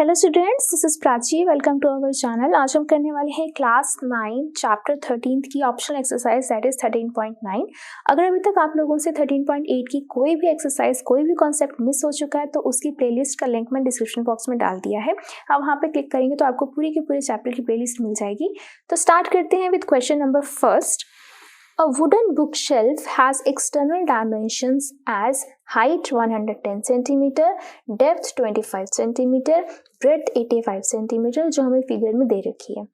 Hello students, this is Prachi. Welcome to our channel. आज हम करने वाले हैं क्लास 9 चैप्टर 13 की ऑप्शनल एक्सरसाइज दैट इज 13.9। अगर अभी तक आप लोगों से 13.8 की कोई भी एक्सरसाइज कोई भी कॉन्सेप्ट मिस हो चुका है तो उसकी प्लेलिस्ट का लिंक मैं डिस्क्रिप्शन बॉक्स में डाल दिया है। आप वहाँ पे क्लिक करेंगे तो आपको पूरी की पूरी चैप्टर की प्लेलिस्ट मिल जाएगी। तो स्टार्ट करते हैं with question number first. A wooden bookshelf has external dimensions as height 110 cm, depth 25 cm, breadth 85 cm, जो हमें फिगर में दे रखी है।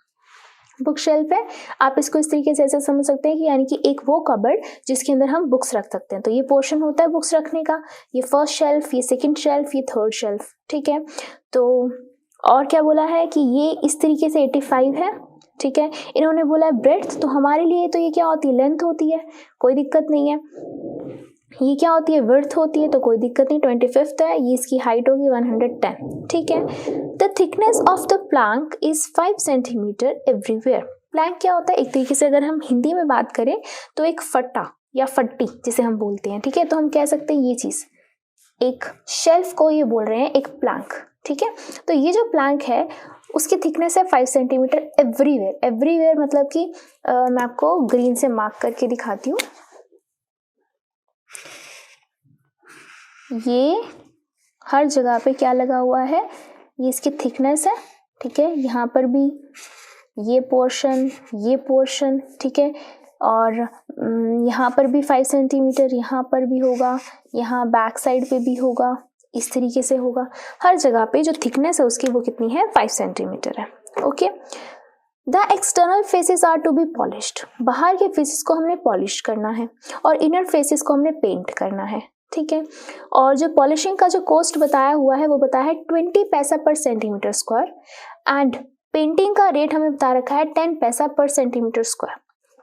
बुक शेल्फ है, आप इसको इस तरीके से ऐसे समझ सकते हैं कि यानी कि एक वो कबर्ड जिसके अंदर हम बुक्स रख सकते हैं। तो ये पोर्शन होता है बुक्स रखने का, ये फर्स्ट शेल्फ, ये सेकंड शेल्फ, ये थर्ड शेल्फ। ठीक है, तो और क्या बोला है कि ये इस तरीके से 85 है। ठीक है, इन्होंने बोला है ब्रेड्थ, तो हमारे लिए तो ये क्या होती है, लेंथ होती है, कोई दिक्कत नहीं है। ये क्या होती है, विड्थ होती है, तो कोई दिक्कत नहीं, 25 है। ये इसकी हाइट होगी 110। ठीक है, the thickness of the plank is 5 centimetre everywhere. Plank क्या होता है, एक तरीके से अगर हम हिंदी में बात करें तो एक फट्टा या फट्टी जिसे हम बोलते हैं। ठीक है, तो हम कह सकते हैं ये चीज, एक शेल्फ को ये बोल रहे हैं एक प्लैंक। ठीक है, तो ये जो प्लैंक है उसकी थिकनेस है 5 सेंटीमीटर एवरीवेयर। एवरीवेयर मतलब कि मैं आपको ग्रीन से मार्क करके दिखाती हूँ। ये हर जगह पे क्या लगा हुआ है, ये इसकी थिकनेस है। ठीक है, यहाँ पर भी ये पोर्शन, ठीक है, और यहाँ पर भी 5 सेंटीमीटर, यहाँ पर भी होगा, यहाँ बैक साइड पे भी होगा, इस तरीके से होगा। हर जगह पे जो थिकनेस है उसकी वो कितनी है, 5 सेंटीमीटर है। Okay, the external faces are to be polished. बाहर के फेसेस को हमने पॉलिश करना है और इनर फेसेस को हमने पेंट करना है। ठीक है, और जो पॉलिशिंग का जो कॉस्ट बताया हुआ है वो बताया है 20 पैसा पर सेंटीमीटर स्क्वायर, एंड पेंटिंग का रेट हमें बता रखा है 10 पैसा पर सेंटीमीटर स्क्वायर।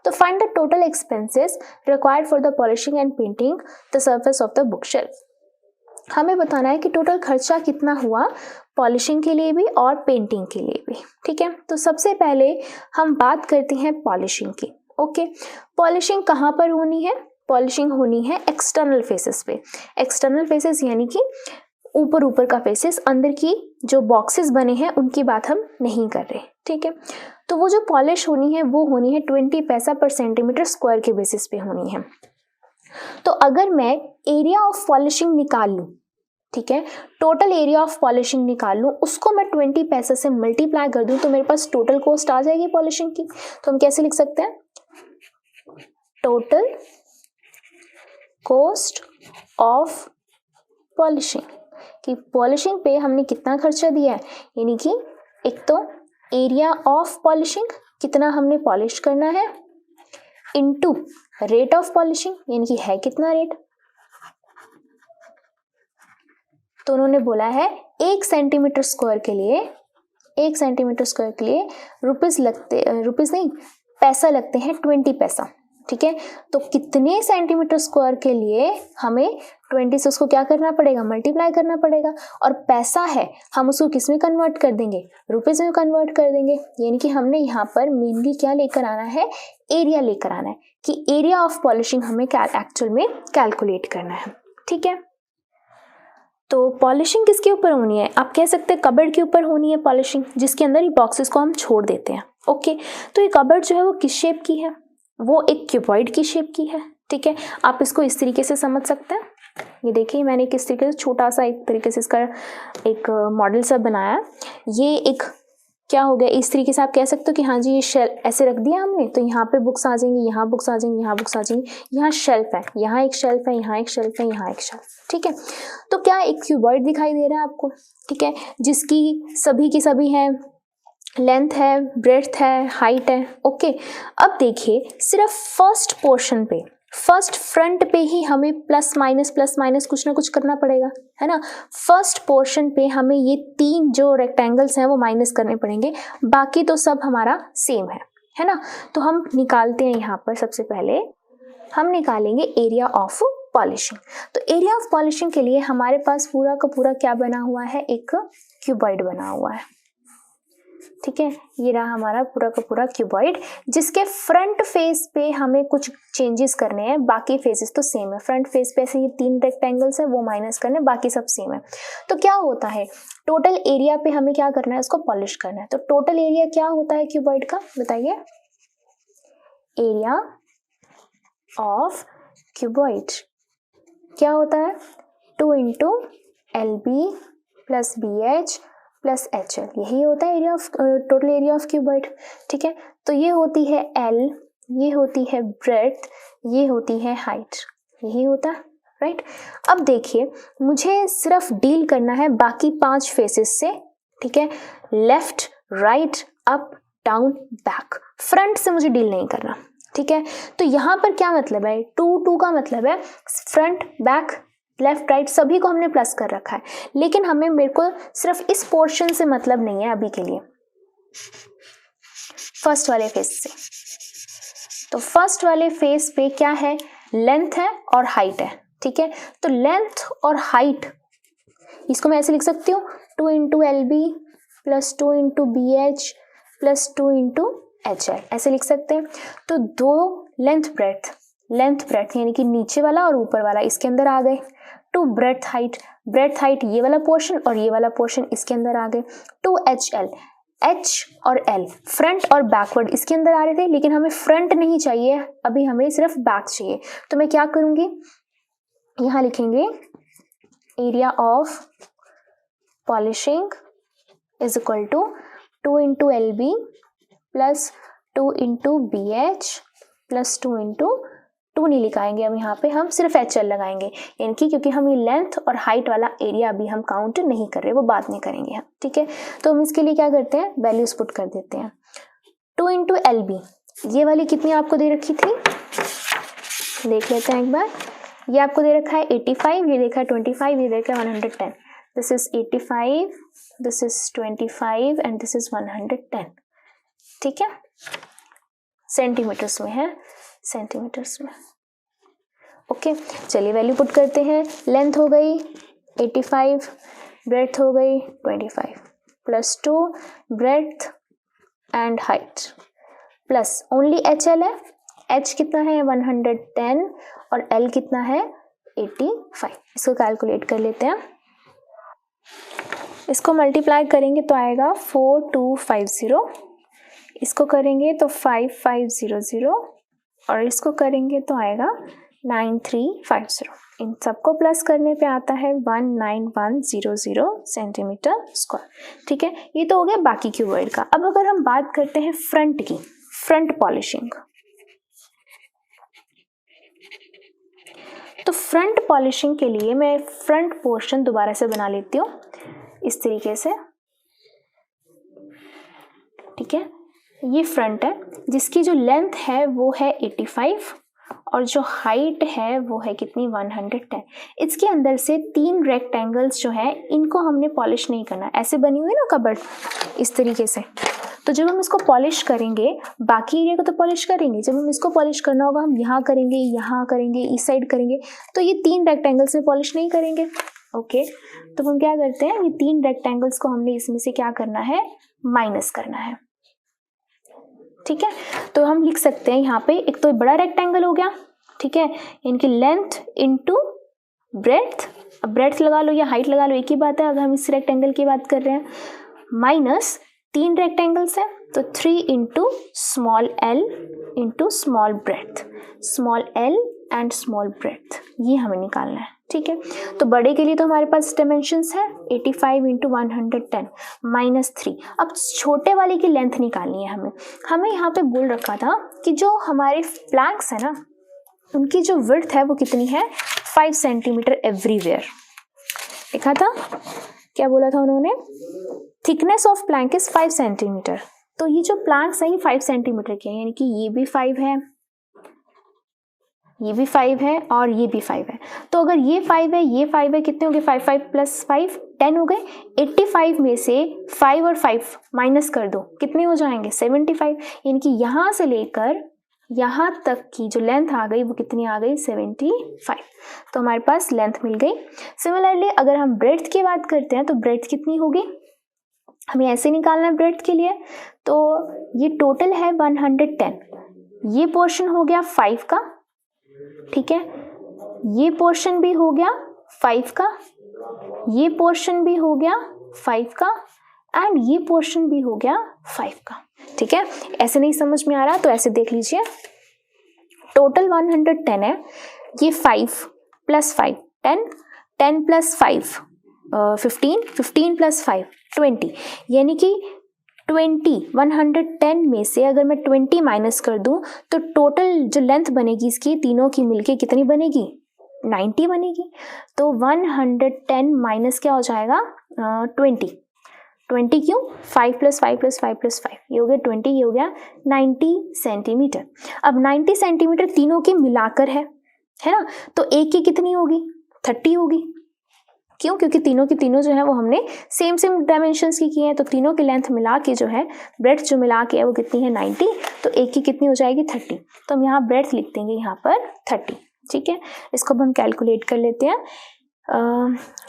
तो find the total expenses required for the polishing and painting the surface of the book shelf. हमें बताना है कि टोटल खर्चा कितना हुआ पॉलिशिंग के लिए भी और पेंटिंग के लिए भी। ठीक है, तो सबसे पहले हम बात करते हैं पॉलिशिंग की। ओके, पॉलिशिंग कहाँ पर होनी है, पॉलिशिंग होनी है एक्सटर्नल फेसेस पे। एक्सटर्नल फेसेस यानी कि ऊपर का फेसेस, अंदर की जो बॉक्सेस बने हैं उनकी बात हम नहीं कर रहे। ठीक है, तो वो जो पॉलिश होनी है वो होनी है 20 पैसा पर सेंटीमीटर स्क्वायर के बेसिस पे होनी है। तो अगर मैं एरिया ऑफ पॉलिशिंग निकाल लूं, ठीक है, टोटल एरिया ऑफ पॉलिशिंग निकाल लूं, उसको मैं 20 पैसे से मल्टीप्लाई कर दूं तो मेरे पास टोटल कॉस्ट आ जाएगी पॉलिशिंग की। तो हम कैसे लिख सकते हैं, टोटल कॉस्ट ऑफ पॉलिशिंग, कि पॉलिशिंग पे हमने कितना खर्चा दिया है, यानी कि एक तो एरिया ऑफ पॉलिशिंग कितना हमने पॉलिश करना है, इनटू रेट ऑफ पॉलिशिंग यानी कि है कितना रेट। तो उन्होंने बोला है 1 सेंटीमीटर स्क्वायर के लिए, 1 सेंटीमीटर स्क्वायर के लिए पैसा लगते हैं 20 पैसा। ठीक है, तो कितने सेंटीमीटर स्क्वायर के लिए हमें 20 से उसको क्या करना पड़ेगा, मल्टीप्लाई करना पड़ेगा, और पैसा है हम उसको किस में कन्वर्ट कर देंगे, रुपीज में कन्वर्ट कर देंगे। यानी कि हमने यहाँ पर मेनली क्या लेकर आना है, एरिया लेकर आना है, कि एरिया ऑफ पॉलिशिंग हमें एक्चुअल में कैलकुलेट करना है। ठीक है, तो पॉलिशिंग किसके ऊपर होनी है, आप कह सकते हैं कबर्ड के ऊपर होनी है पॉलिशिंग, जिसके अंदर ये बॉक्सेस को हम छोड़ देते हैं। ओके, तो ये कबर्ड जो है वो किस शेप की है, वो एक क्यूबॉइड की शेप की है। ठीक है, आप इसको इस तरीके से समझ सकते हैं। ये देखिए मैंने किस तरीके से छोटा सा एक तरीके से इसका एक मॉडल सा बनाया। ये एक क्या हो गया, इस तरीके से आप कह सकते हो कि हाँ जी ये शेल्फ ऐसे रख दिया हमने, तो यहाँ पे बुक्स आ जाएंगी, यहाँ बुक्स आ जाएंगी, यहाँ बुक्स आ जाएंगी, यहाँ शेल्फ है, यहाँ एक शेल्फ है, यहाँ एक शेल्फ है, यहाँ एक शेल्फ। ठीक है, तो क्या एक क्यूबॉइड दिखाई दे रहा है आपको। ठीक है, जिसकी सभी की सभी है, लेंथ है, ब्रेड्थ है, हाइट है। ओके, अब देखिए सिर्फ फर्स्ट पोर्शन पे, फर्स्ट फ्रंट पे ही हमें प्लस माइनस कुछ ना कुछ करना पड़ेगा, है ना। फर्स्ट पोर्शन पे हमें ये 3 जो रेक्टेंगल्स हैं वो माइनस करने पड़ेंगे, बाकी तो सब हमारा सेम है ना। तो हम निकालते हैं, यहाँ पर सबसे पहले हम निकालेंगे एरिया ऑफ पॉलिशिंग। तो एरिया ऑफ पॉलिशिंग के लिए हमारे पास पूरा का पूरा क्या बना हुआ है, एक क्यूबॉइड बना हुआ है। ठीक है, ये रहा हमारा पूरा का पूरा क्यूबॉइड, जिसके फ्रंट फेस पे हमें कुछ चेंजेस करने हैं, बाकी फेसेस तो सेम है। फ्रंट फेस पे ऐसे ये 3 रेक्टेंगल्स है वो माइनस करने, बाकी सब सेम है। तो क्या होता है, टोटल एरिया पे हमें क्या करना है, उसको पॉलिश करना है। तो टोटल एरिया क्या होता है क्यूबॉइड का, बताइए। एरिया ऑफ क्यूबॉइड क्या होता है, 2 into LB plus BH plus HL, यही होता है area of total area of cuboid. ठीक है, तो ये होती है L, ये होती है ब्रेड्थ, ये होती है हाइट, यही होता है, राइट। अब देखिए, मुझे सिर्फ डील करना है बाकी 5 फेसेस से, ठीक है, left, right, up, down, back. Front से मुझे डील नहीं करना, ठीक है। तो यहाँ पर क्या मतलब है, 2 का मतलब है फ्रंट, बैक, लेफ्ट, राइट सभी को हमने प्लस कर रखा है, लेकिन हमें मेरे को सिर्फ इस पोर्शन से मतलब नहीं है अभी के लिए, फर्स्ट वाले फेस से। तो फर्स्ट वाले फेस पे क्या है, लेंथ है और हाइट है, ठीक है। तो लेंथ और हाइट, इसको मैं ऐसे लिख सकती हूँ 2 into LB plus 2 into BH plus 2 into HL, ऐसे लिख सकते हैं। तो 2 लेंथ ब्रेड्थ यानी कि नीचे वाला और ऊपर वाला इसके अंदर आ गए। 2 ब्रेड्थ हाइट ये वाला पोर्शन और ये वाला पोर्शन इसके अंदर आ गए। 2 HL, H और L फ्रंट और बैकवर्ड इसके अंदर आ रहे थे, लेकिन हमें फ्रंट नहीं चाहिए, अभी हमें सिर्फ बैक चाहिए। तो मैं क्या करूंगी, यहाँ लिखेंगे area of polishing is equal to 2 into LB plus 2 into BH plus 2 into 2 नहीं लिखाएंगे अब यहाँ पे, हम सिर्फ HL लगाएंगे, यानी कि क्योंकि हम ये लेंथ और हाइट वाला एरिया अभी हम काउंट नहीं कर रहे, वो बाद में करेंगे हम, ठीक है। तो हम इसके लिए क्या करते हैं, वैल्यूज पुट कर देते हैं। 2 इंटू LB, ये वाली कितनी आपको दे रखी थी, देख लेते हैं एक बार। ये आपको दे रखा है 85, ये देखा है 25, ये देखा है 110। This is 85, this is 25 and this is 110, ठीक है। सेंटीमीटर्स में है, सेंटीमीटर्स में, ओके। चलिए वैल्यू पुट करते हैं। लेंथ हो गई 85, ब्रेड्थ हो गई 25 plus 2 breadth and height plus only HL है, H कितना है 110 और L कितना है 85। इसको कैलकुलेट कर लेते हैं, इसको मल्टीप्लाई करेंगे तो आएगा 4250, इसको करेंगे तो 5500 और इसको करेंगे तो आएगा 9350। इन सबको प्लस करने पे आता है 19100 सेंटीमीटर स्क्वायर, ठीक है। ये तो हो गया बाकी क्यूबॉइड का। अब अगर हम बात करते हैं फ्रंट की, फ्रंट पॉलिशिंग, तो फ्रंट पॉलिशिंग के लिए मैं फ्रंट पोर्शन दोबारा से बना लेती हूँ इस तरीके से, ठीक है। ये फ्रंट है जिसकी जो लेंथ है वो है 85 और जो हाइट है वो है कितनी 110। इसके अंदर से 3 रेक्टेंगल्स जो है इनको हमने पॉलिश नहीं करना, ऐसे बनी हुई है ना कबर्ड इस तरीके से। तो जब हम इसको पॉलिश करेंगे, बाकी एरिया को तो पॉलिश करेंगे, जब हम इसको पॉलिश करना होगा हम यहाँ करेंगे, इस साइड करेंगे, तो ये 3 रेक्टेंगल्स में पॉलिश नहीं करेंगे, ओके। तो हम क्या करते हैं, ये 3 रेक्टेंगल्स को हमने इसमें से क्या करना है, माइनस करना है, ठीक है। तो हम लिख सकते हैं यहाँ पे, एक तो बड़ा रेक्टेंगल हो गया, ठीक है, इनकी लेंथ इनटू ब्रेड्थ, अब ब्रेड्थ लगा लो या हाइट लगा लो एक ही बात है, अगर हम इस रेक्टेंगल की बात कर रहे हैं, माइनस 3 रेक्टेंगल्स है तो 3 into small l into small breadth, small l and small breadth, ये हमें निकालना है, ठीक है। तो बड़े के लिए तो हमारे पास डायमेंशंस है 85 इंटू 110 माइनस 3। अब छोटे वाले की लेंथ निकालनी है हमें यहाँ पे बोल रखा था कि जो हमारे प्लैंक्स है ना उनकी जो विड्थ है वो कितनी है 5 सेंटीमीटर एवरीवेयर। लिखा था, क्या बोला था उन्होंने, thickness of Planck is 5 centimetre. तो ये जो प्लैंक्स है ये 5 सेंटीमीटर के हैं, यानी कि ये भी 5 है, ये भी 5 है और ये भी 5 है। तो अगर ये 5 है, ये 5 है, कितने हो गए 5 5 प्लस 5 10 हो गए। 85 में से 5 और 5 माइनस कर दो, कितने हो जाएंगे 75, यानी कि यहाँ से लेकर यहाँ तक की जो लेंथ आ गई वो कितनी आ गई 75। तो हमारे पास लेंथ मिल गई। सिमिलरली अगर हम ब्रेड्थ की बात करते हैं तो ब्रेड्थ कितनी होगी, हमें ऐसे निकालना है ब्रेड्थ के लिए। तो ये टोटल है 110, ये पोर्शन हो गया 5 का, ठीक है, ये पोर्शन भी हो गया 5 का, ये पोर्शन भी हो गया 5 का, एंड ये पोर्शन भी हो गया 5 का, ठीक है। ऐसे नहीं समझ में आ रहा तो ऐसे देख लीजिए, टोटल 110 है, ये 5 प्लस 5 10, 10 प्लस 5 15, 15 प्लस 5 20, यानी कि 110 में से अगर मैं 20 माइनस कर दूं तो टोटल जो लेंथ बनेगी इसकी तीनों की मिलके कितनी बनेगी, 90 बनेगी। तो 110 माइनस क्या हो जाएगा 20 क्यों, 5 प्लस 5 प्लस 5 प्लस 5, ये हो गया 20, ये हो गया 90 सेंटीमीटर। अब 90 सेंटीमीटर तीनों के मिलाकर है ना, तो एक की कितनी होगी, 30 होगी। क्यों, क्योंकि तीनों की तीनों जो है वो हमने सेम डायमेंशंस की है, तो तीनों की लेंथ मिला के जो है ब्रेड्थ जो मिला के है वो कितनी है 90, तो एक की कितनी हो जाएगी 30, तो हम यहाँ ब्रेड्थ लिख देंगे यहाँ पर 30, ठीक है। इसको अब हम कैलकुलेट कर लेते हैं।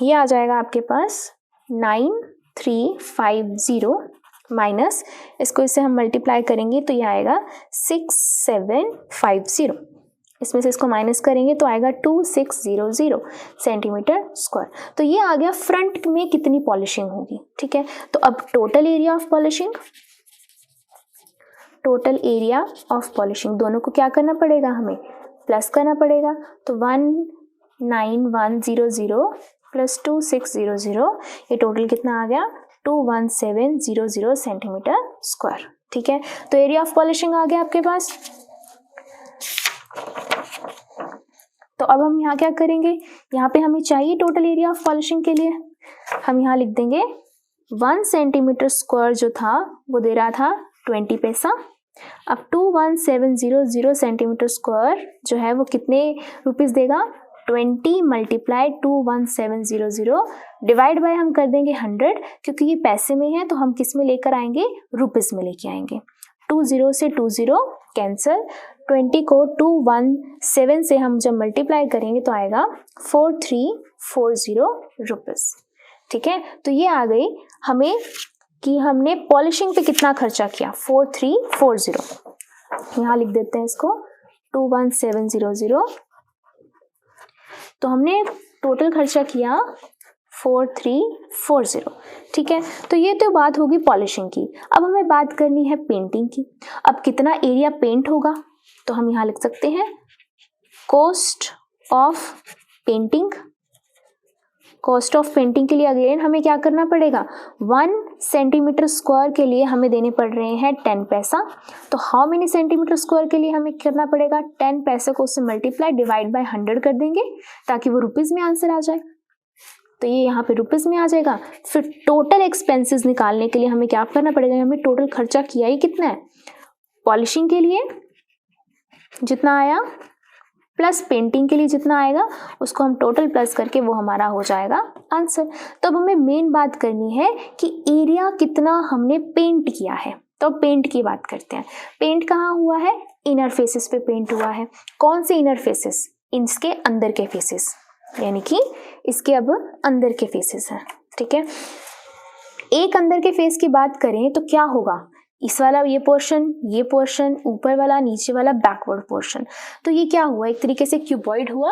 ये आ जाएगा आपके पास 9350 माइनस, इसको इससे हम मल्टीप्लाई करेंगे तो ये आएगा 6750, इसमें से इसको माइनस करेंगे तो आएगा 2600 सेंटीमीटर स्क्वायर। तो ये आ गया फ्रंट में कितनी पॉलिशिंग होगी, ठीक है। तो अब total area of polishing, total area of polishing दोनों को क्या करना पड़ेगा, हमें प्लस करना पड़ेगा। तो 19100 प्लस 2600, ये टोटल कितना आ गया 21700 सेंटीमीटर स्क्वायर, ठीक है। तो एरिया ऑफ पॉलिशिंग आ गया आपके पास। तो अब हम यहाँ क्या करेंगे, यहाँ पे हमें चाहिए टोटल एरिया ऑफ पॉलिशिंग के लिए, हम यहाँ लिख देंगे 1 सेंटीमीटर स्क्वायर जो था वो दे रहा था 20 पैसा। अब 21700 सेंटीमीटर स्क्वायर जो है वो कितने रुपीस देगा, 20 मल्टीप्लाई 21700 डिवाइड बाय हम कर देंगे 100, क्योंकि ये पैसे में है तो हम किस में लेकर आएंगे, रुपीस में लेके आएंगे। 20 से 20 कैंसिल, 20 को 217 से हम जब मल्टीप्लाई करेंगे तो आएगा 4340 रुपीस, ठीक है। तो ये आ गई हमें कि हमने पॉलिशिंग पे कितना खर्चा किया, 4340, यहाँ लिख देते हैं इसको 21700, तो हमने टोटल खर्चा किया 4340, ठीक है। तो ये तो बात होगी पॉलिशिंग की। अब हमें बात करनी है पेंटिंग की। अब कितना एरिया पेंट होगा, तो हम यहाँ लिख सकते हैं cost of painting. Cost of painting के लिए अगेन हमें क्या करना पड़ेगा, 1 सेंटीमीटर स्क्वायर के लिए हमें देने पड़ रहे हैं 10 पैसा। तो हाउ मेनी सेंटीमीटर स्क्वायर के लिए हमें करना पड़ेगा, 10 पैसे को उससे मल्टीप्लाई डिवाइड बाय 100 कर देंगे ताकि वो रुपीस में आंसर आ जाए। तो ये यहाँ पे रुपीस में आ जाएगा। फिर टोटल एक्सपेंसेस निकालने के लिए हमें क्या करना पड़ेगा, हमें टोटल खर्चा किया ही कितना है, पॉलिशिंग के लिए जितना आया प्लस पेंटिंग के लिए जितना आएगा उसको हम टोटल प्लस करके वो हमारा हो जाएगा आंसर। तो अब हमें मेन बात करनी है कि एरिया कितना हमने पेंट किया है। तो पेंट की बात करते हैं। पेंट कहाँ हुआ है, इनर फेसेस पे पेंट हुआ है। कौन से इनर फेसेस, इसके अंदर के फेसेस, यानी कि इसके अब अंदर के फेसेस हैं, ठीक है। एक अंदर के फेस की बात करें तो क्या होगा, इस वाला ये पोर्शन, ऊपर वाला, नीचे वाला बैकवर्ड पोर्शन, तो ये क्या हुआ, एक तरीके से क्यूबॉइड हुआ।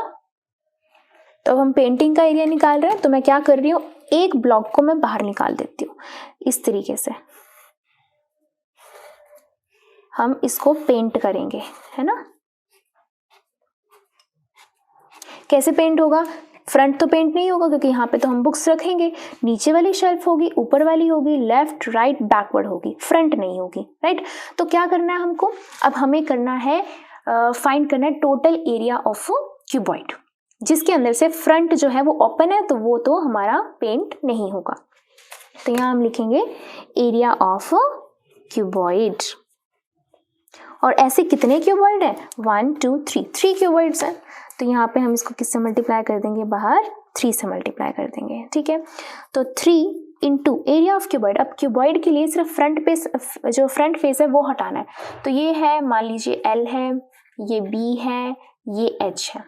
तो अब हम पेंटिंग का एरिया निकाल रहे हैं, तो मैं क्या कर रही हूँ, एक ब्लॉक को मैं बाहर निकाल देती हूँ। इस तरीके से हम इसको पेंट करेंगे, है ना। कैसे पेंट होगा, फ्रंट तो पेंट नहीं होगा क्योंकि यहाँ पे तो हम बुक्स रखेंगे, नीचे वाली शेल्फ होगी, ऊपर वाली होगी, लेफ्ट राइट बैकवर्ड होगी, फ्रंट नहीं होगी, राइट। तो क्या करना है हमको, अब हमें करना है फाइंड करना है टोटल एरिया ऑफ क्यूबॉइड, जिसके अंदर से फ्रंट जो है वो ओपन है तो वो तो हमारा पेंट नहीं होगा। तो यहाँ हम लिखेंगे एरिया ऑफ क्यूबॉइड। और ऐसे कितने क्यूबॉइड है, 1 2 3 क्यूबॉइड्स हैं। तो यहाँ पे हम इसको किससे मल्टीप्लाई कर देंगे, बाहर 3 से मल्टीप्लाई कर देंगे, ठीक है। तो 3 इंटू एरिया ऑफ क्यूबॉइड। अब क्यूबॉइड के लिए सिर्फ फ्रंट फेस, जो फ्रंट फेस है वो हटाना है। तो ये है, मान लीजिए L है, ये B है, ये H है,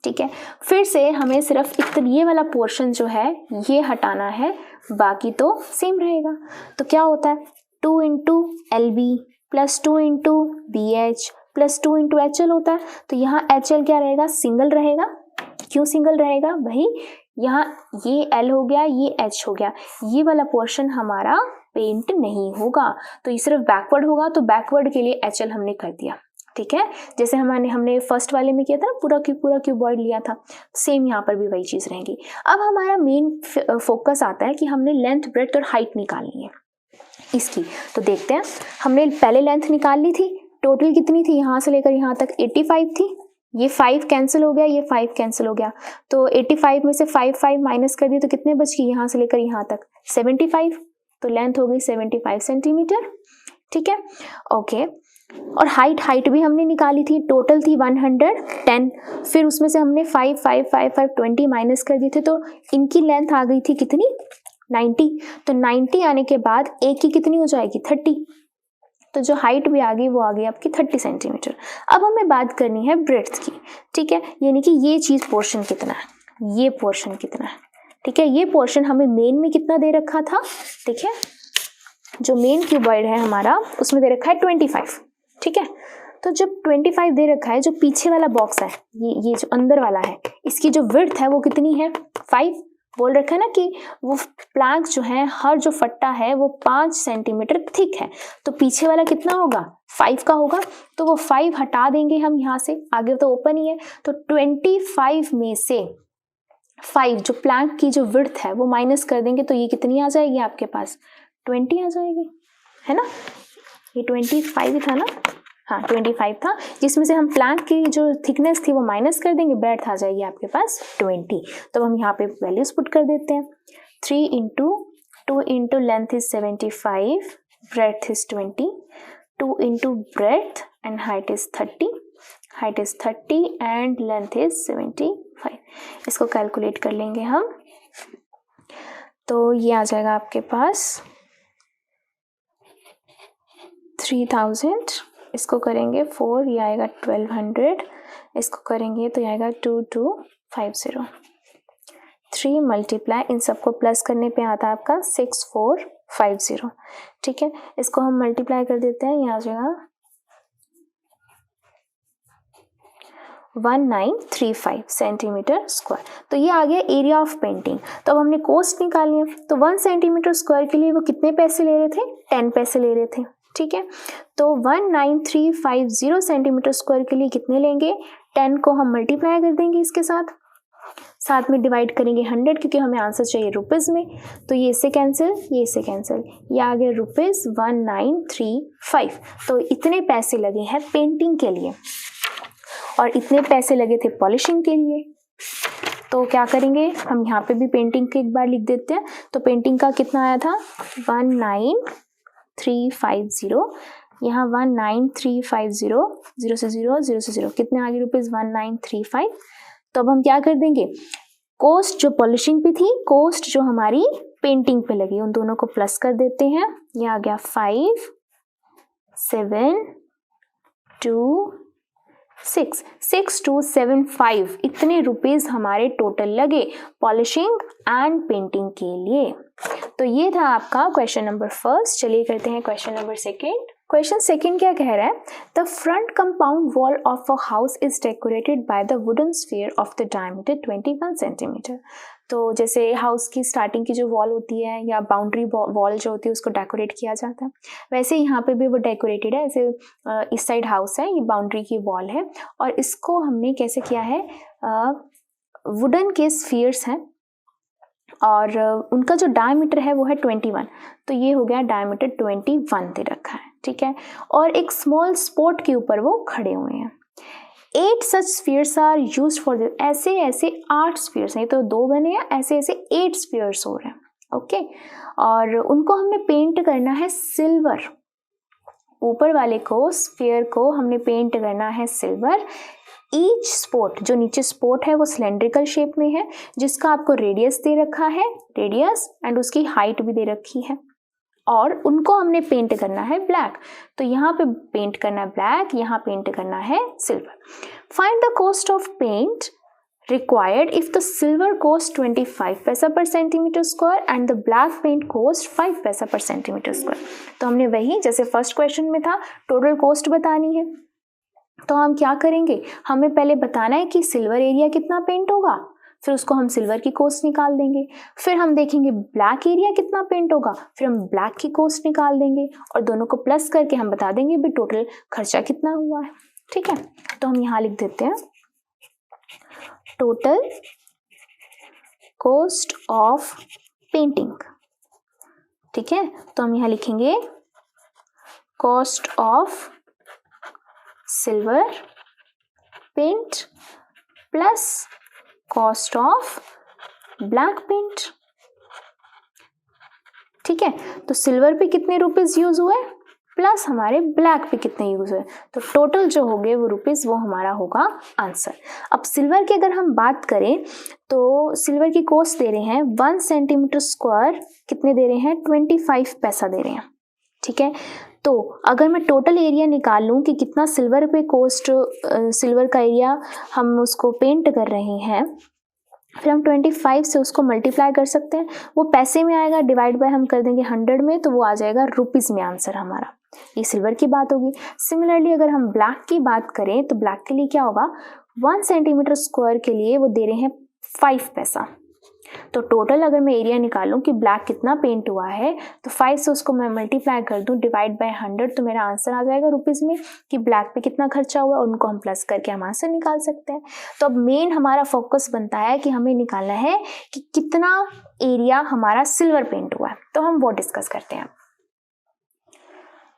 ठीक है। फिर से हमें सिर्फ ये वाला पोर्शन जो है ये हटाना है, बाकी तो सेम रहेगा। तो क्या होता है 2 into LB plus 2 into BH plus 2 into HL होता है। तो यहाँ HL क्या रहेगा, सिंगल रहेगा। क्यों सिंगल रहेगा भाई, यहाँ ये L हो गया, ये H हो गया, ये वाला पोर्शन हमारा पेंट नहीं होगा, तो ये सिर्फ बैकवर्ड होगा। तो बैकवर्ड के लिए HL हमने कर दिया, ठीक है। जैसे हमने फर्स्ट वाले में किया था ना, पूरा क्यूबॉइड लिया था, सेम यहाँ पर भी वही चीज़ रहेगी। अब हमारा मेन फोकस आता है कि हमने लेंथ, ब्रेड्थ और हाइट निकालनी है इसकी। तो देखते हैं, हमने पहले लेंथ निकाल ली थी, टोटल कितनी थी, यहाँ से लेकर यहाँ तक 85 थी। ये 5 कैंसिल हो गया, ये 5 कैंसिल हो गया, तो 85 में से 5 माइनस कर दिए तो कितने बच गए, यहाँ से लेकर यहाँ तक 75। तो लेंथ हो गई 75 सेंटीमीटर, ठीक है, ओके। और हाइट भी हमने निकाली थी, टोटल थी 110, फिर उसमें से हमने 5 20 माइनस कर दिए थे, तो इनकी लेंथ आ गई थी कितनी, 90। तो 90 आने के बाद एक की कितनी हो जाएगी, 30। तो जो हाइट भी आ गई वो आ गई आपकी 30 सेंटीमीटर। अब हमें बात करनी है ब्रेड्थ की, ठीक है, यानी कि ये चीज पोर्शन कितना है, ये पोर्शन कितना है, ठीक है। ये पोर्शन हमें मेन में कितना दे रखा था, देखिए जो मेन क्यूबॉइड है हमारा उसमें दे रखा है 25, ठीक है। तो जब 25 दे रखा है, जो पीछे वाला बॉक्स है, ये जो अंदर वाला है, इसकी जो विड्थ है वो कितनी है, 5। बोल रखा है ना कि वो प्लैंक जो है, हर जो फट्टा है वो 5 सेंटीमीटर थिक है, तो पीछे वाला कितना होगा, 5 का होगा। तो वो 5 हटा देंगे हम यहाँ से, आगे तो ओपन ही है, तो 25 में से 5 जो प्लैंक की जो विड्थ है वो माइनस कर देंगे, तो ये कितनी आ जाएगी आपके पास, 20 आ जाएगी, है ना। ये 25 ही था ना, हाँ 25 था, जिसमें से हम प्लैंक की जो थिकनेस थी वो माइनस कर देंगे, ब्रेड्थ आ जाएगी आपके पास 20। तो हम यहाँ पे वैल्यूज पुट कर देते हैं, 3 into 2 into length is 75, breadth is 20, 2 into breadth and height is 30, height is 30 and length is 75। इसको कैलकुलेट कर लेंगे हम, तो ये आ जाएगा आपके पास 3000, इसको करेंगे 4, ये आएगा 1200, इसको करेंगे तो ये आएगा 2250। 3 मल्टीप्लाई, इन सबको प्लस करने पे आता है आपका 6450, ठीक है। इसको हम मल्टीप्लाई कर देते हैं, ये आ जाएगा 1935 सेंटीमीटर स्क्वायर। तो ये आ गया एरिया ऑफ पेंटिंग। तो अब हमने कॉस्ट निकालनी है, तो 1 सेंटीमीटर स्क्वायर के लिए वो कितने पैसे ले रहे थे, 10 पैसे ले रहे थे, ठीक है। तो 19350 सेंटीमीटर स्क्वायर के लिए कितने लेंगे, 10 को हम मल्टीप्लाई कर देंगे इसके साथ में डिवाइड करेंगे 100, क्योंकि हमें आंसर चाहिए रुपीज़ में। तो ये इससे कैंसिल, ये इससे कैंसिल, ये आ गया ₹1935। तो इतने पैसे लगे हैं पेंटिंग के लिए और इतने पैसे लगे थे पॉलिशिंग के लिए। तो क्या करेंगे हम, यहाँ पे भी पेंटिंग के एक बार लिख देते हैं। तो पेंटिंग का कितना आया था 19350, यहाँ 19350, 0 से 0 0 से 0, कितने आ गए ₹1935। तो अब हम क्या कर देंगे, कॉस्ट जो पॉलिशिंग पे थी, कॉस्ट जो हमारी पेंटिंग पे लगी, उन दोनों को प्लस कर देते हैं। ये आ गया 6275, इतने रुपीस हमारे टोटल लगे पॉलिशिंग एंड पेंटिंग के लिए। तो ये था आपका क्वेश्चन नंबर फर्स्ट। चलिए करते हैं question number second. Question second क्या कह रहा है, the front compound wall of a house is decorated by the wooden sphere of the diameter 21 centimetre. तो जैसे हाउस की स्टार्टिंग की जो वॉल होती है या बाउंड्री वॉल जो होती है उसको डेकोरेट किया जाता है, वैसे यहाँ पे भी वो डेकोरेटेड है। ऐसे इस साइड हाउस है, ये बाउंड्री की वॉल है और इसको हमने कैसे किया है, वुडन के स्फीयर्स हैं और उनका जो डायमीटर है वो है 21। तो ये हो गया डायमीटर 21 दे रखा है, ठीक है। और एक स्मॉल स्पॉट के ऊपर वो खड़े हुए हैं। 8 such spheres are used for this, ऐसे 8 spheres हैं, तो 2 बने हैं, ऐसे 8 spheres हो रहे हैं, ओके। और उनको हमने पेंट करना है सिल्वर, ऊपर वाले को स्फीयर को हमने पेंट करना है सिल्वर। ईच स्पॉट, जो नीचे स्पॉट है वो सिलेंड्रिकल शेप में है, जिसका आपको रेडियस दे रखा है, रेडियस एंड उसकी हाइट भी दे रखी है, और उनको हमने पेंट करना है ब्लैक। तो यहाँ पे पेंट करना है ब्लैक, यहाँ पेंट करना है silver. Find the cost of paint required if the silver cost 25 पैसा per centimeter square and the black paint cost 5 पैसा per centimeter square। तो हमने वही जैसे फर्स्ट क्वेश्चन में था टोटल कॉस्ट बतानी है, तो हम क्या करेंगे, हमें पहले बताना है कि सिल्वर एरिया कितना पेंट होगा, फिर उसको हम सिल्वर की कॉस्ट निकाल देंगे, फिर हम देखेंगे ब्लैक एरिया कितना पेंट होगा, फिर हम ब्लैक की कॉस्ट निकाल देंगे और दोनों को प्लस करके हम बता देंगे भी टोटल खर्चा कितना हुआ है। ठीक है, तो हम यहाँ लिख देते हैं टोटल कॉस्ट ऑफ पेंटिंग। ठीक है, तो हम यहाँ लिखेंगे cost of silver paint plus cost of black paint. ठीक है, तो सिल्वर पे कितने रुपीस यूज हुए प्लस हमारे ब्लैक पे कितने यूज हुए, तो टोटल जो हो गए वो रुपीस वो हमारा होगा आंसर। अब सिल्वर की अगर हम बात करें तो सिल्वर की कॉस्ट दे रहे हैं 1 सेंटीमीटर स्क्वायर कितने दे रहे हैं 25 पैसा दे रहे हैं। ठीक है, तो अगर मैं टोटल एरिया निकाल लूँ कि कितना सिल्वर पे कॉस्ट सिल्वर का एरिया हम उसको पेंट कर रहे हैं, फिर हम 25 से उसको मल्टीप्लाई कर सकते हैं, वो पैसे में आएगा, डिवाइड बाय हम कर देंगे 100 में, तो वो आ जाएगा रुपीस में आंसर हमारा। ये सिल्वर की बात होगी। सिमिलरली अगर हम ब्लैक की बात करें तो ब्लैक के लिए क्या होगा, 1 सेंटीमीटर स्क्वायर के लिए वो दे रहे हैं 5 पैसा। तो टोटल अगर मैं एरिया निकालूं कि ब्लैक कितना पेंट हुआ है तो 5 से उसको मैं मल्टीप्लाई कर दूं डिवाइड बाय 100, तो मेरा आंसर आ जाएगा रुपीस में कि ब्लैक पे कितना खर्चा हुआ और उनको हम प्लस करके हम आंसर निकाल सकते हैं। तो अब मेन हमारा फोकस बनता है कि हमें निकालना है कि कितना एरिया हमारा सिल्वर पेंट हुआ है, तो हम वो डिस्कस करते हैं।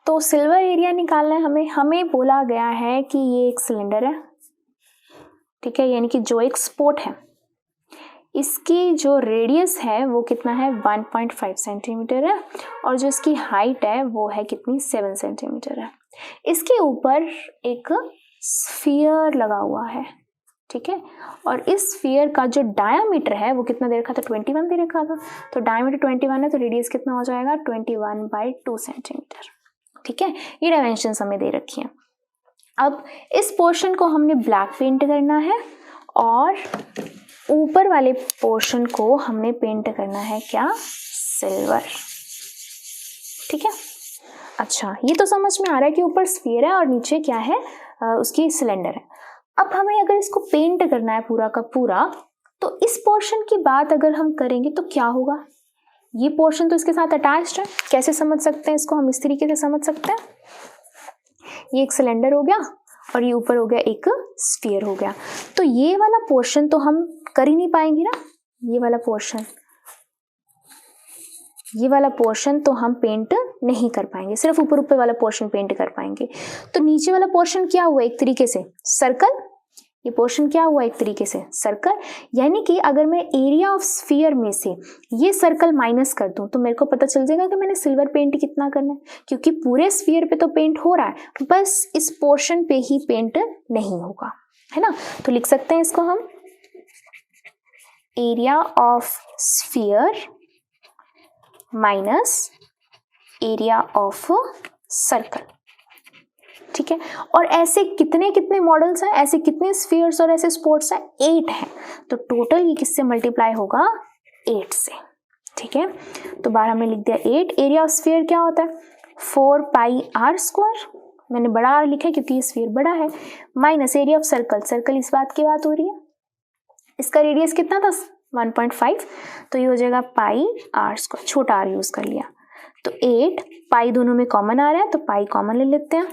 तो सिल्वर एरिया निकालना है हमें बोला गया है कि ये एक सिलेंडर है। ठीक है, यानी कि जो एक स्पोर्ट है, इसकी जो रेडियस है वो कितना है 1.5 सेंटीमीटर है और जो इसकी हाइट है वो है कितनी 7 सेंटीमीटर है। इसके ऊपर एक स्फीयर लगा हुआ है। ठीक है, और इस स्फीयर का जो डायामीटर है वो कितना दे रखा था 21 दे रखा था, तो डायामीटर 21 है तो रेडियस कितना हो जाएगा 21/2 सेंटीमीटर। ठीक है, ये डायमेंशंस हमें दे रखी हैं। अब इस पोर्शन को हमने ब्लैक पेंट करना है और ऊपर वाले पोर्शन को हमने पेंट करना है क्या, सिल्वर। ठीक है, अच्छा ये तो समझ में आ रहा है कि ऊपर स्फीयर है और नीचे क्या है उसकी सिलेंडर है। अब हमें अगर इसको पेंट करना है पूरा का पूरा, तो इस पोर्शन की बात अगर हम करेंगे तो क्या होगा, ये पोर्शन तो इसके साथ अटैच्ड है। कैसे समझ सकते हैं इसको, हम इस तरीके से समझ सकते हैं, ये एक सिलेंडर हो गया और ये ऊपर हो गया एक स्फीयर हो गया, तो ये वाला पोर्शन तो हम कर ही नहीं पाएंगे ना, ये वाला पोर्शन तो हम पेंट नहीं कर पाएंगे, सिर्फ ऊपर वाला पोर्शन पेंट कर पाएंगे। तो नीचे वाला पोर्शन क्या हुआ एक तरीके से सर्कल, ये पोर्शन क्या हुआ एक तरीके से सर्कल, यानी कि अगर मैं एरिया ऑफ स्फीयर में से ये सर्कल माइनस कर दूं तो मेरे को पता चल जाएगा कि मैंने सिल्वर पेंट कितना करना है, क्योंकि पूरे स्फीयर पे तो पेंट हो रहा है, बस इस पोर्शन पे ही पेंट नहीं होगा, है ना। तो लिख सकते हैं इसको हम area of sphere minus area of circle. ठीक है, और ऐसे कितने कितने मॉडल्स हैं, ऐसे कितने स्फीयर्स और ऐसे स्पोर्ट्स हैं, 8 हैं, तो टोटल ये किससे मल्टीप्लाई होगा 8 से। ठीक है, तो बाहर हमने लिख दिया 8। एरिया ऑफ स्फीयर क्या होता है 4πr², मैंने बड़ा आर लिखा है क्योंकि ये स्फीयर बड़ा है, minus area of circle, circle इस बात की बात हो रही है, इसका रेडियस कितना था 1.5, तो ये हो जाएगा πr², छोटा आर यूज कर लिया। तो 8 पाई दोनों में कॉमन आ रहा है तो पाई कॉमन ले लेते हैं,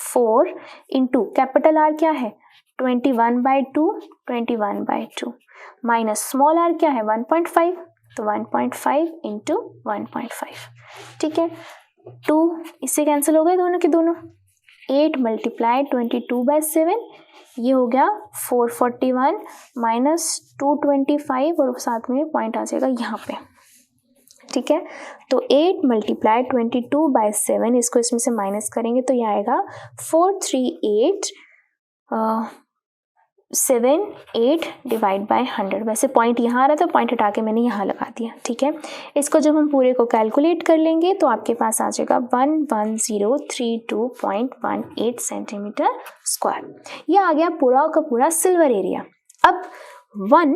4 इंटू कैपिटल आर क्या है 21/2 माइनस स्मॉल आर क्या है 1.5, तो 1.5 इंटू 1.5। ठीक है, 2 इससे कैंसिल हो गए दोनों के दोनों, 8 मल्टीप्लाई 22/7, ये हो गया 441 माइनस 225 और साथ में पॉइंट आ जाएगा यहाँ पे। ठीक है, तो 8 मल्टीप्लाई 22/7, इसको इसमें से माइनस करेंगे तो ये आएगा 43878 डिवाइड बाय 100। वैसे पॉइंट यहाँ आ रहा था, पॉइंट हटा के मैंने यहाँ लगा दिया। ठीक है, इसको जब हम पूरे को कैलकुलेट कर लेंगे तो आपके पास आ जाएगा 11032.18 सेंटीमीटर स्क्वायर। ये आ गया पूरा का पूरा सिल्वर एरिया। अब 1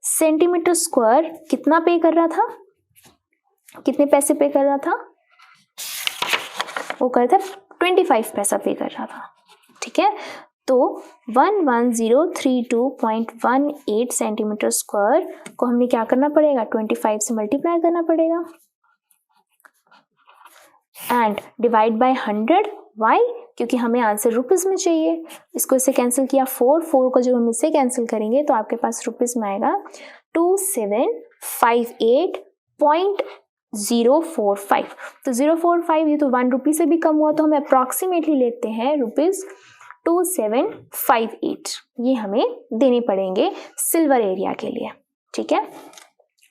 सेंटीमीटर स्क्वायर कितना पे कर रहा था, कितने पैसे पे कर रहा था, वो कर रहा था 25 पैसा पे कर रहा था। ठीक है, तो 11032.18 सेंटीमीटर स्क्वायर को हमने क्या करना पड़ेगा, 25 से मल्टीप्लाई करना पड़ेगा एंड डिवाइड बाय 100। वाई, क्योंकि हमें आंसर रुपीस में चाहिए। इसको इससे कैंसिल किया, 4 को जब हम इससे कैंसिल करेंगे तो आपके पास रुपीस में आएगा 2758.045। तो 045 ये तो 1 रुपी से भी कम हुआ, तो हम अप्रॉक्सीमेटली लेते हैं ₹2758। ये हमें देने पड़ेंगे सिल्वर एरिया के लिए। ठीक है,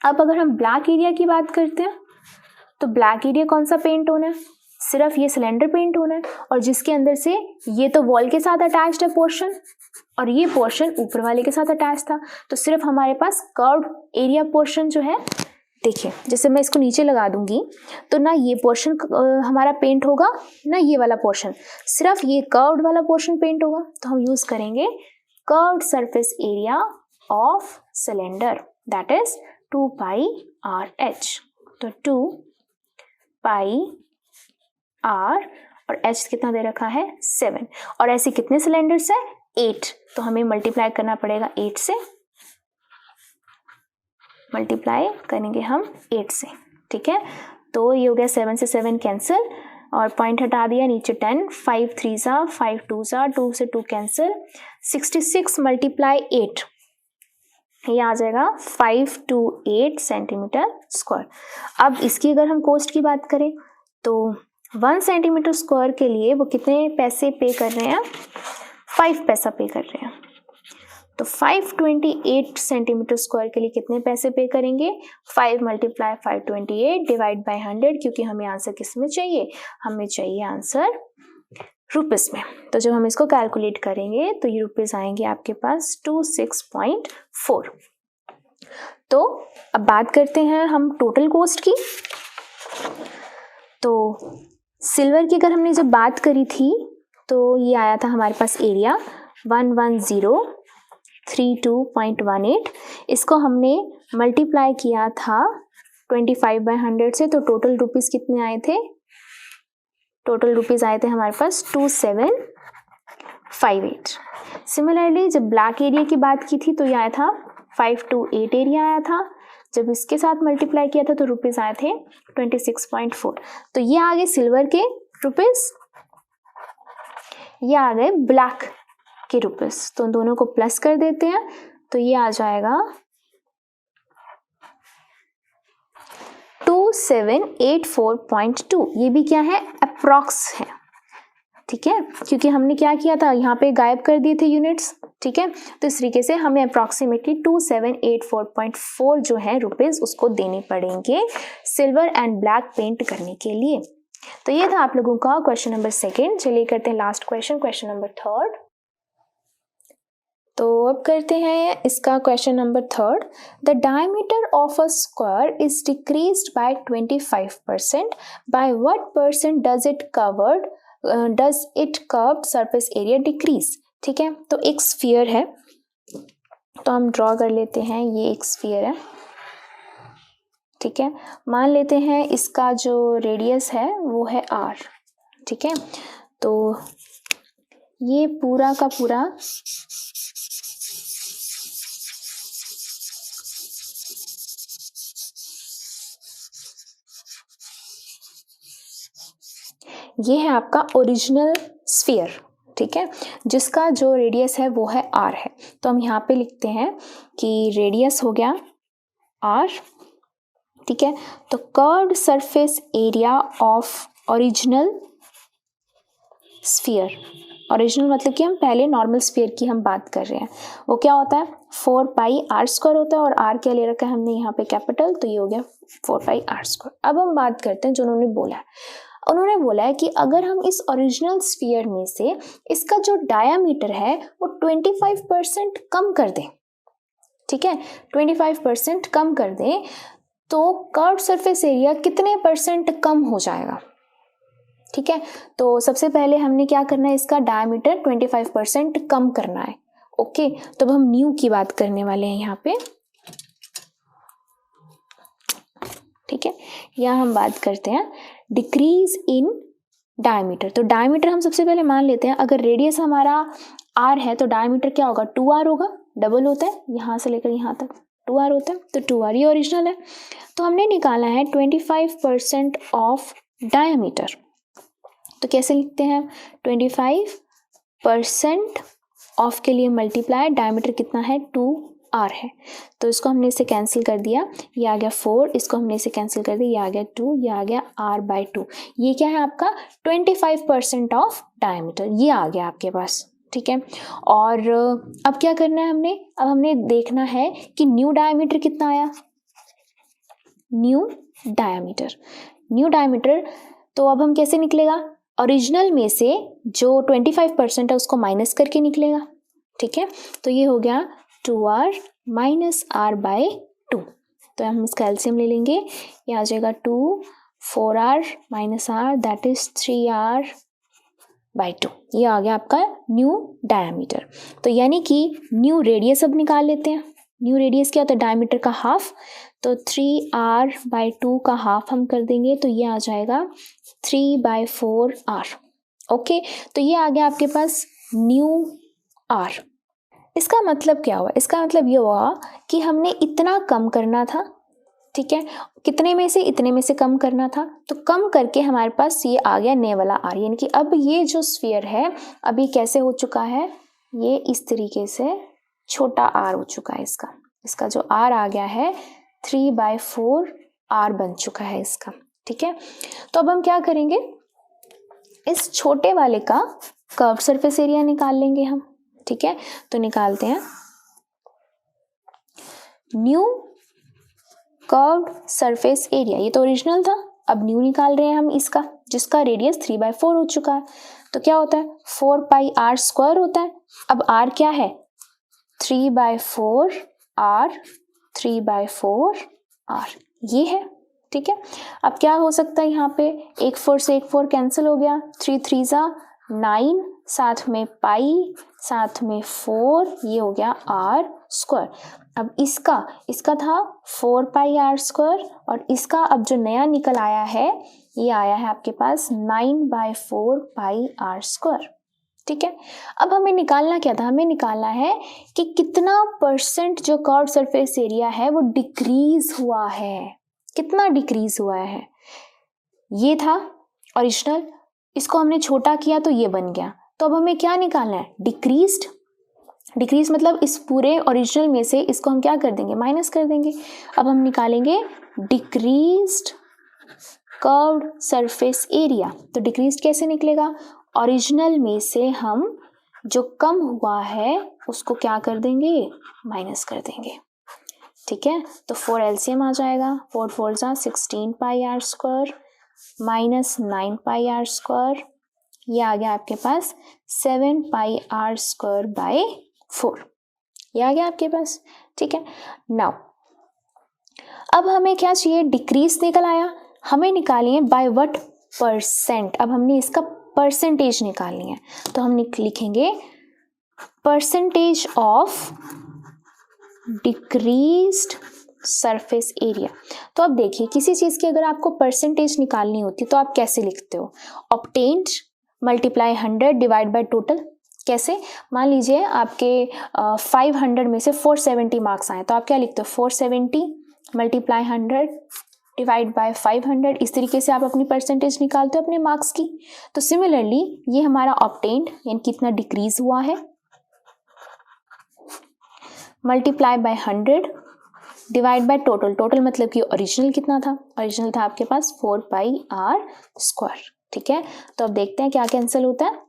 अब अगर हम ब्लैक एरिया की बात करते हैं तो ब्लैक एरिया कौन सा पेंट होना है, सिर्फ ये सिलेंडर पेंट होना है, और जिसके अंदर से ये तो वॉल के साथ अटैच्ड है पोर्शन और ये पोर्शन ऊपर वाले के साथ अटैच था, तो सिर्फ हमारे पास कर्व्ड एरिया पोर्शन जो है, देखिए जैसे मैं इसको नीचे लगा दूंगी तो ना ये पोर्शन हमारा पेंट होगा ना ये वाला पोर्शन, सिर्फ ये कर्व्ड वाला पोर्शन पेंट होगा। तो हम यूज करेंगे curved surface area of cylinder, that is 2πRH। तो 2πR और H कितना दे रखा है 7, और ऐसे कितने सिलेंडर्स है 8, तो हमें मल्टीप्लाई करना पड़ेगा 8 से, मल्टीप्लाई करेंगे हम 8 से। ठीक है, तो ये हो गया 7 से 7 कैंसिल और पॉइंट हटा दिया, नीचे 10, 5 3 सा 5 2 सा 2 से 2 कैंसिल, 66 मल्टीप्लाई 8, ये आ जाएगा 528 सेंटीमीटर स्क्वायर। अब इसकी अगर हम कॉस्ट की बात करें तो 1 सेंटीमीटर स्क्वायर के लिए वो कितने पैसे पे कर रहे हैं, 5 पैसा पे कर रहे हैं। तो 528 सेंटीमीटर स्क्वायर के लिए कितने पैसे पे करेंगे, 5 मल्टीप्लाई 528 डिवाइड बाय 100, क्योंकि हमें आंसर किस में चाहिए, हमें चाहिए आंसर रुपीस में। तो जब हम इसको कैलकुलेट करेंगे तो ये रुपीस आएंगे आपके पास 26.4। तो अब बात करते हैं हम टोटल कॉस्ट की। तो सिल्वर की अगर हमने जब बात करी थी तो ये आया था हमारे पास एरिया 11032.18, इसको हमने मल्टीप्लाई किया था 25/100 से, तो टोटल रुपीस कितने आए थे, टोटल रुपीस आए थे हमारे पास 2758। सिमिलरली जब ब्लैक एरिया की बात की थी तो ये आया था 528 एरिया आया था, जब इसके साथ मल्टीप्लाई किया था तो रुपीस आए थे 26.4। तो ये आ गए सिल्वर के रुपीस, ये आ गए ब्लैक के रुपीस, तो दोनों को प्लस कर देते हैं तो ये आ जाएगा 2784.2। ये भी क्या है, अप्रॉक्स है। ठीक है, क्योंकि हमने क्या किया था, यहाँ पे गायब कर दिए थे यूनिट्स। ठीक है, तो इस तरीके से हमें अप्रॉक्सीमेटली 2784.4 जो है रुपीस उसको देने पड़ेंगे सिल्वर एंड ब्लैक पेंट करने के लिए। तो ये था आप लोगों का क्वेश्चन नंबर 2। चलिए करते हैं लास्ट क्वेश्चन, क्वेश्चन नंबर 3। तो अब करते हैं इसका question number 3। The diameter of a square is decreased bye 25%, by what percent does it curved surface area decrease. ठीक है, तो एक स्फीयर है, तो हम ड्रॉ कर लेते हैं, ये एक स्फीयर है। ठीक है, मान लेते हैं इसका जो रेडियस है वो है r। ठीक है, तो ये पूरा का पूरा ये है आपका ओरिजिनल स्फीयर। ठीक है, जिसका जो रेडियस है वो है r है। तो हम यहाँ पे लिखते हैं कि रेडियस हो गया r। ठीक है, तो curved surface area of original sphere, original मतलब कि हम पहले नॉर्मल स्फीयर की हम बात कर रहे हैं, वो क्या होता है 4πr² होता है, और r क्या ले रखा है हमने यहाँ पे कैपिटल, तो ये हो गया 4πr²। अब हम बात करते हैं जो उन्होंने बोला है, उन्होंने बोला है कि अगर हम इस ओरिजिनल स्फीयर में से इसका जो डायामीटर है वो 25% कम कर दें। ठीक है, 25% कम कर दें तो कर्व्ड सरफेस एरिया कितने % कम हो जाएगा। ठीक है, तो सबसे पहले हमने क्या करना है, इसका डायमीटर 25% कम करना है, ओके, तो अब हम न्यू की बात करने वाले हैं यहाँ पे, ठीक है। यहाँ हम बात करते हैं डिक्रीज इन डायमीटर। तो डायमीटर हम सबसे पहले मान लेते हैं, अगर रेडियस हमारा r है तो डायमीटर क्या होगा, 2r होगा, डबल होता है, यहाँ से लेकर यहाँ तक 2r होता है, तो 2r ये ओरिजिनल है। तो हमने निकाला है 25% ऑफ डायमीटर, तो कैसे लिखते हैं, 25% ऑफ के लिए मल्टीप्लाई, डायमीटर कितना है 2r है, तो इसको हमने इसे कैंसिल कर दिया, ये आ गया 4, इसको हमने इसे कैंसिल कर दिया, ये आ गया 2, ये आ गया r/2। ये क्या है आपका 25% ऑफ डायमीटर, ये आ गया आपके पास, ठीक है। और अब क्या करना है हमने, अब हमने देखना है कि न्यू डायमीटर कितना आया, न्यू डायमीटर। तो अब हम कैसे निकलेगा, ओरिजिनल में से जो 25% है उसको माइनस करके निकलेगा, ठीक है। तो ये हो गया 2r माइनस r/2, तो हम इसका एलसीएम ले लेंगे, ये आ जाएगा 2, 4r minus r that is 3r/2, ये आ गया आपका न्यू डायमीटर। तो यानी कि न्यू रेडियस अब निकाल लेते हैं, न्यू रेडियस क्या होता है, डायमीटर का हाफ, तो 3r/2 का हाफ हम कर देंगे, तो ये आ जाएगा 3/4r, ओके। तो ये आ गया आपके पास न्यू r। इसका मतलब क्या हुआ, इसका मतलब ये हुआ कि हमने इतना कम करना था, ठीक है, कितने में से, इतने में से कम करना था, तो कम करके हमारे पास ये आ गया नए वाला r, यानी कि अब ये जो स्फीयर है अभी कैसे हो चुका है, ये इस तरीके से छोटा r हो चुका है, इसका जो r आ गया है 3/4r बन चुका है इसका, ठीक है। तो अब हम क्या करेंगे, इस छोटे वाले का कर्व सरफेस एरिया निकाल लेंगे हम, ठीक है। तो निकालते हैं, न्यू कर्व्ड सरफेस एरिया, ये तो ओरिजिनल था, अब न्यू निकाल रहे हैं हम इसका, जिसका रेडियस 3/4 हो चुका है, तो क्या होता है 4πr² होता है। अब r क्या है 3/4r, 3/4r ये है, ठीक है। अब क्या हो सकता है यहाँ पे, एक 4 से एक 4 कैंसिल हो गया, 3 3 जा 9, साथ में पाई, साथ में 4, ये हो गया r²। अब इसका था 4πr², और इसका अब जो नया निकल आया है ये आया है आपके पास 9/4πr², ठीक है। अब हमें निकालना क्या था, हमें निकालना है कि कितना परसेंट जो कर्व सरफेस एरिया है वो डिक्रीज हुआ है, कितना डिक्रीज हुआ है। ये था ओरिजिनल, इसको हमने छोटा किया तो ये बन गया, तो अब हमें क्या निकालना है, डिक्रीज मतलब इस पूरे ओरिजिनल में से इसको हम क्या कर देंगे, माइनस कर देंगे। अब हम निकालेंगे डिक्रीज्ड कर्व्ड सरफेस एरिया, तो डिक्रीज्ड कैसे निकलेगा, ओरिजिनल में से हम जो कम हुआ है उसको क्या कर देंगे, माइनस कर देंगे, ठीक है। तो 4 एलसीएम आ जाएगा, 4 4 जा 16πr² माइनस 9πr², ये आ गया आपके पास 7πr²/4, ये आ गया आपके पास, ठीक है। नाउ अब हमें क्या चाहिए, डिक्रीज निकल आया, हमें निकालिए बाय व्हाट परसेंट, अब हमने इसका परसेंटेज निकालनी है, तो हम लिखेंगे percentage of decreased surface area. तो अब देखिए, किसी चीज़ की अगर आपको परसेंटेज निकालनी होती तो आप कैसे लिखते हो, obtained multiply 100 divide by total. कैसे, मान लीजिए आपके 500 में से 470 मार्क्स आए, तो आप क्या लिखते हो, 470 मल्टीप्लाई 100 डिवाइड बाय 500, इस तरीके से आप अपनी परसेंटेज निकालते हो अपने मार्क्स की। तो सिमिलरली ये हमारा ऑब्टेन्ड यानी कितना डिक्रीज हुआ है, multiply by 100 divide by total मतलब कि ओरिजिनल कितना था, ओरिजिनल था आपके पास 4πr², ठीक है। तो अब देखते हैं क्या कैंसिल होता है,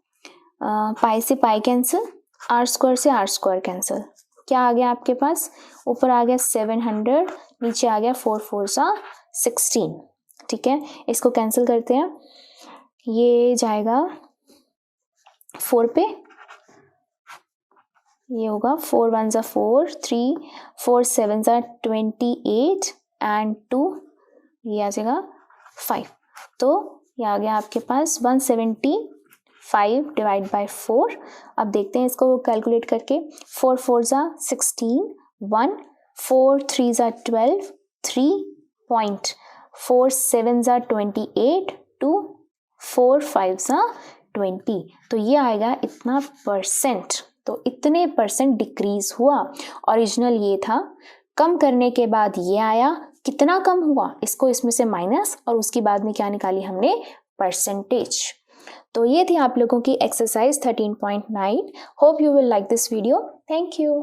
पाई से पाई कैंसिल, r² से r² कैंसिल, क्या आ गया आपके पास, ऊपर आ गया 700, नीचे आ गया 4 4 जा 16, ठीक है। इसको कैंसिल करते हैं, ये जाएगा 4 पे, ये होगा 4 1 जा 4, 3 4 7 जा 28 एंड 2, ये आ जाएगा 5, तो ये आ गया आपके पास 175 5 डिवाइड बाय 4। अब देखते हैं इसको कैलकुलेट करके। 4 4 ज़ा 16, 1, 4 3 ज़ा 12, 3 पॉइंट, 4 7 ज़ा 28, 2, 4 5 ज़ा 20। तो ये आएगा इतना परसेंट। तो इतने परसेंट डिक्रीज हुआ। ओरिजिनल ये था, कम करने के बाद ये आया, कितना कम हुआ इसको इसमें से माइनस, और उसके बाद में क्या निकाली हमने, परसेंटेज। तो ये थी आप लोगों की exercise 13.9। Hope you will like this video. Thank you.